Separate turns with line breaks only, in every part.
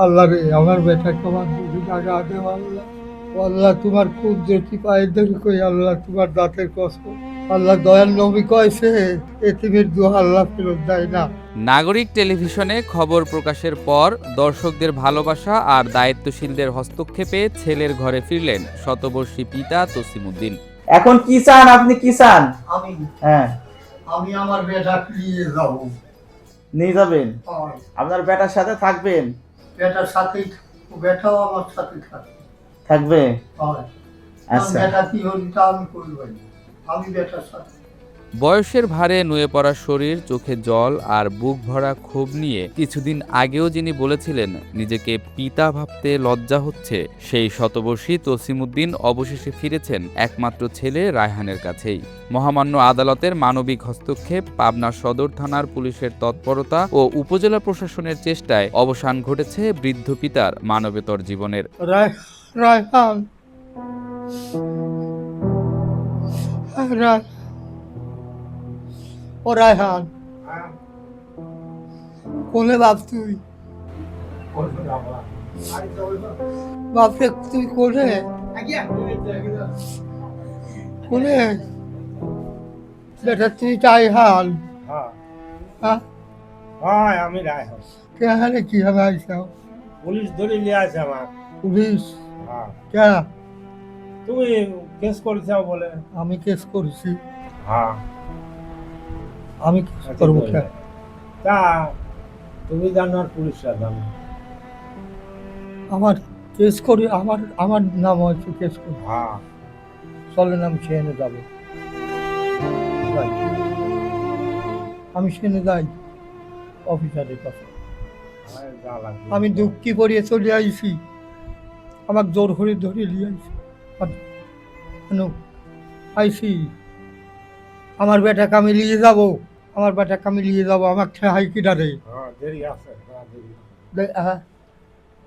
আল্লাহ রে, আমার বেটাকে আমার বুঝি টাকা দে আল্লাহ। ও আল্লাহ, তোমার কুদরতি পায়ের ধরে কই আল্লাহ, তোমার দাঁতের কসম। আল্লাহ, দয়াল নবী কয়েছে এতিমের দোয়া আল্লাহ ফেরত দেয় না।
নাগরিক টেলিভিশনে খবর প্রকাশের পর দর্শকদের ভালোবাসা আর দায়িত্বশীলদের হস্তক্ষেপে ছেলের ঘরে ফিরলেন শতবর্ষী পিতা তসিমউদ্দিন।
এখন কি চান আপনি, কি চান?
আমি
হ্যাঁ,
আমি আমার বেটাকে নিয়ে যাব।
নিয়ে যাবেন?
হয়,
আপনার বেটার সাথে থাকবেন?
বেটার সাথেই থাকবো, বেটাও আমার সাথে থাকবে।
থাকবে?
হয়,
আচ্ছা।
বেটা কি হল তা আমি করবই, আমি বেটার সাথে।
বয়সের ভারে নুয়ে পড়া শরীর, চোখে জল আর বুক ভরা ক্ষোভ নিয়ে কিছুদিন আগেও যিনি বলেছিলেন নিজেকে পিতা ভাবতে লজ্জা হচ্ছে, সেই শতবর্ষী তসিমউদ্দিন অবশেষে ফিরেছেন একমাত্র ছেলে রায়হানের কাছেই। মহামান্য আদালতের মানবিক হস্তক্ষেপ, পাবনা সদর থানার পুলিশের তৎপরতা ও উপজেলা প্রশাসনের চেষ্টায় অবসান ঘটেছে বৃদ্ধ পিতার মানবেতর জীবনের।
রায়হান, ও রায়হান, কোনে বাপ তুই? বাপরে তুই কোনে? কোনে? বেটা তুই রায়হান? হ্যাঁ,
হয় আমি রায়হান।
কেহানে কিভাবে আইসাও?
পুলিশ ধরে নিয়ে আসে আমার।
পুলিশ?
হ্যাঁ,
কে?
তুমি কেস করেছ বলে।
আমি কেস করছি?
হ্যাঁ,
আমি কেস করবো কে?
তা তুমি জানো আর পুলিশরা জানো?
আমার কেস করি, আমার আমার নাম হচ্ছে কেস করি।
হ্যাঁ,
চলেন আমি সেখানে যাবো। যাই। আমি সেখানে যাই অফিসারের কাছে।
আমার যা লাগবে।
আমি দুঃখী পড়িয়ে চলে আইছি, আমাকে জোর করে ধরে নিয়ে আইছি। কেন আইছি? আমার বেটাকে আমি নিয়ে যাবো, আমার বেটাকে আমি নিয়ে যাবো, আমার ঠেহাই কি ডারে?
হ্যাঁ, দেরি আছে, দেরি।
হ্যাঁ,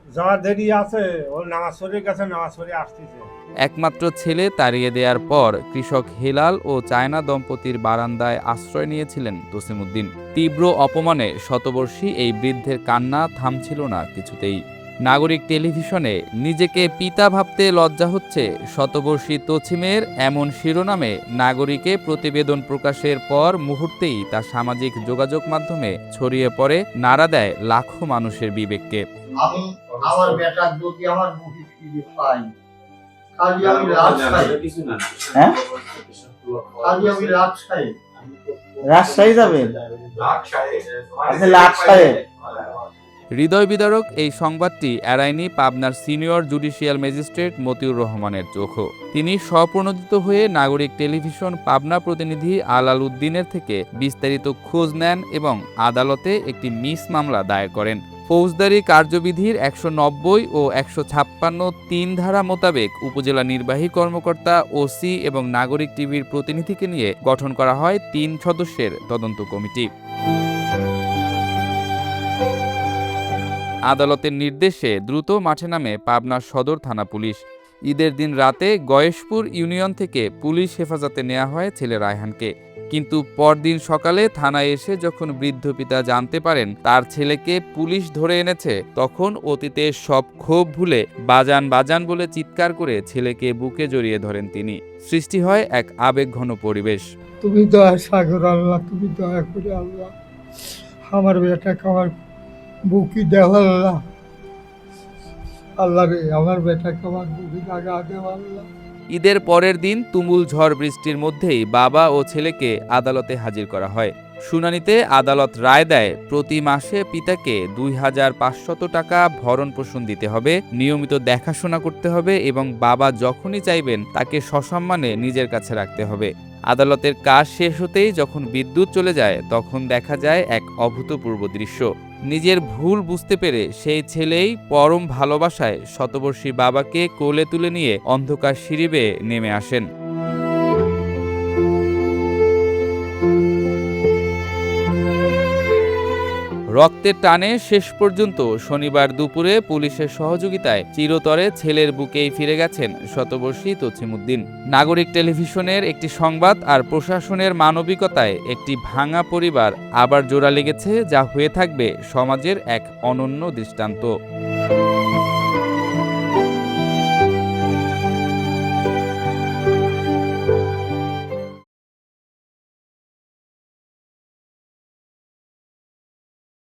যাওয়ার দেরি আছে, ওর নামাজ পড়ে গেছে, নামাজ পড়ে আসতেছে।
একমাত্র ছেলে তাড়িয়ে দেওয়ার পর কৃষক হেলাল ও চায়না দম্পতির বারান্দায় আশ্রয় নিয়েছিলেন তসিমউদ্দিন। তীব্র অপমানে শতবর্ষী এই বৃদ্ধের কান্না থামছিল না কিছুতেই। নাগরিক টেলিভিশনে নিজেকে পিতা ভাবতে লজ্জা হচ্ছে শতবর্ষী তছিমের এমন শিরোনামে নাগরিকে প্রতিবেদন প্রকাশের পর মুহূর্তেই তা সামাজিক যোগাযোগ মাধ্যমে ছড়িয়ে পড়ে, নাড়া দেয় লাখো মানুষের বিবেককে।
আমি আমার বেটার যদি আমার মুখে ফিরে পাই, কাজে আমি লাশ খাই।
হ্যাঁ,
কাজে আমি লাশ খাই।
রাজশাহী যাবেন? আপনি লাটসাহে?
হৃদয় বিদারক এই সংবাদটি এড়ায়নি পাবনার সিনিয়র জুডিশিয়াল ম্যাজিস্ট্রেট মতিউর রহমানের চোখও। তিনি স্বপ্রণোদিত হয়ে নাগরিক টেলিভিশন পাবনা প্রতিনিধি আলাল উদ্দিনের থেকে বিস্তারিত খোঁজ নেন এবং আদালতে একটি মিস মামলা দায়ের করেন। ফৌজদারি কার্যবিধির ১৯০ ও ১৫৬ ৩ ধারা মোতাবেক উপজেলা নির্বাহী কর্মকর্তা, ওসি এবং নাগরিক টিভির প্রতিনিধিকে নিয়ে গঠন করা হয় ৩ সদস্যের তদন্ত কমিটি। আদালতের নির্দেশে দ্রুত মাঠে নামে পাবনা সদর থানা পুলিশ। ঈদের দিন রাতে গয়েশপুর ইউনিয়ন থেকে পুলিশ হেফাজতে নেওয়া হয় ছেলে রায়হানকে। কিন্তু পরদিন সকালে থানায় এসে যখন বৃদ্ধ পিতা জানতে পারেন তার ছেলেকে পুলিশ ধরে এনেছে, তখন অতীতের সব ক্ষোভ ভুলে বাজান বাজান বলে চিৎকার করে ছেলেকে বুকে জড়িয়ে ধরেন তিনি। সৃষ্টি হয় এক আবেগঘন পরিবেশ।
তুমি দয়া সাগর আল্লাহ, তুমি দয়া করে আল্লাহ, আমার বেটাকে আমার বুকি দেও আল্লাহ। আল্লাহ রে, আমার বেটাকে আমার বুকি টাকা দেও আল্লাহ।
ঈদের পরের দিন তুমুল ঝড় বৃষ্টির মধ্যেই বাবা ও ছেলেকে আদালতে হাজির করা হয়। শুনানিতে আদালত রায় দেয় প্রতি মাসে পিতাকে ২৫০০ টাকা ভরণ-পোষণ দিতে হবে, নিয়মিত দেখাশোনা করতে হবে এবং বাবা যখনই চাইবেন তাকে সসম্মানে নিজের কাছে রাখতে হবে। আদালতের কাজ শেষ হতেই যখন বিদ্যুৎ চলে যায় তখন দেখা যায় এক অভূতপূর্ব দৃশ্য। নিজের ভুল বুঝতে পেরে সেই ছেলেই পরম ভালোবাসায় শতবর্ষী বাবাকে কোলে তুলে নিয়ে অন্ধকার সিঁড়ি বেয়ে নেমে আসেন। রক্তের টানে শেষ পর্যন্ত শনিবার দুপুরে পুলিশের সহযোগিতায় চিরতরে ছেলের বুকেই ফিরে গেছেন শতবর্ষী তছিমউদ্দিন। নাগরিক টেলিভিশনের একটি সংবাদ আর প্রশাসনের মানবিকতায় একটি ভাঙা পরিবার আবার জোড়া লেগেছে, যা হয়ে থাকবে সমাজের এক অনন্য দৃষ্টান্ত।